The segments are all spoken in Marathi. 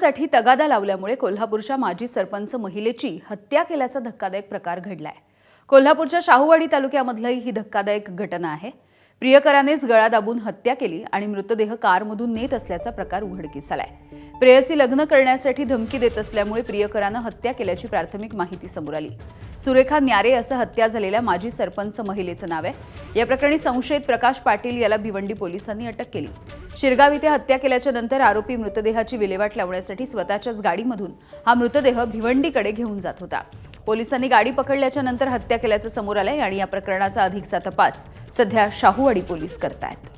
लग्नासाठी तगादा लावल्यामुळे कोल्हापूरच्या माजी सरपंच महिलेची हत्या केल्याचा धक्कादायक प्रकार घडलाय। कोल्हापूरच्या शाहूवाडी तालुक्यामधली ही धक्कादायक घटना आहे। प्रियकरानेच गळा दाबून हत्या केली आणि मृतदेह कारमधून नेत असल्याचा प्रकार उघडकीस आलाय। प्रेयसी लग्न करण्यासाठी धमकी देत असल्यामुळे प्रियकराने हत्या केल्याची प्राथमिक माहिती समोर आली। सुरेखा न्यारे असं हत्या झालेल्या माजी सरपंच महिलेचं नाव आहे। या प्रकरणी संशयित प्रकाश पाटील याला भिवंडी पोलिसांनी अटक केली। शिरगाव इथे हत्या केल्याच्या नंतर आरोपी मृतदेहाची विल्हेवाट लावण्यासाठी स्वतःच्याच गाडीमधून हा मृतदेह भिवंडीकडे घेऊन जात होता। पोलिसांनी गाडी पकडल्याच्या नंतर हत्या केल्याचं समोर आलंय आणि या प्रकरणाचा अधिकचा तपास सध्या शाहूवाडी पोलीस करतायत।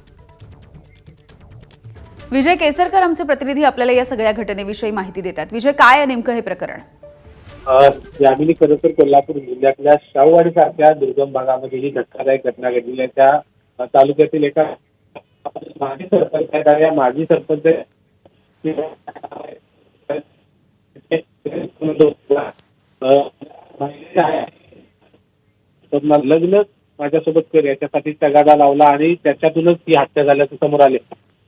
विजय केसरकर आमचे प्रतिनिधी आपल्याला या सगळ्या घटनेविषयी माहिती देतात। विजय, काय आहे नेमकं हे प्रकरण? यामिनी खरं तर कोल्हापूर जिल्ह्यातल्या शाहूवाडी सारख्या दुर्गम भागामध्ये ही धक्कादायक घटना घडली आहे। त्या तालुक्यातील एका माजी सरपंच आहेत, या माजी सरपंच लग्न माझ्यासोबत कर याच्यासाठी तगादा लावला आणि त्याच्यातूनच ही हत्या झाल्याचं समोर आले।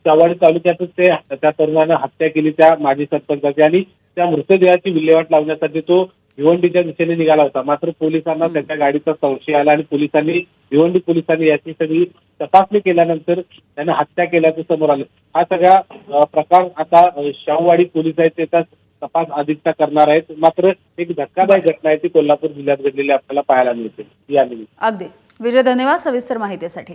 शाहूवाडी तालुक्यातच त्या तरुणानं हत्या केली त्या माजी सरपंचाची आणि त्या मृतदेहाची विल्हेवाट लावण्यासाठी तो भिवंडीच्या दिशेने निघाला होता। मात्र पोलिसांना त्याच्या गाडीचा संशय आला आणि भिवंडी पोलिसांनी याची सगळी तपासणी केल्यानंतर त्याने हत्या केल्याचं समोर आलं। हा सगळा प्रकार आता शाहूवाडी पोलीस आहेत त्याचा तपास अधिकचा करणार आहेत। मात्र एक धक्कादायक घटना आहे ती कोल्हापूर जिल्ह्यात घडलेली आपल्याला पाहायला मिळते। अगदी विजय, धन्यवाद सविस्तर माहितीसाठी।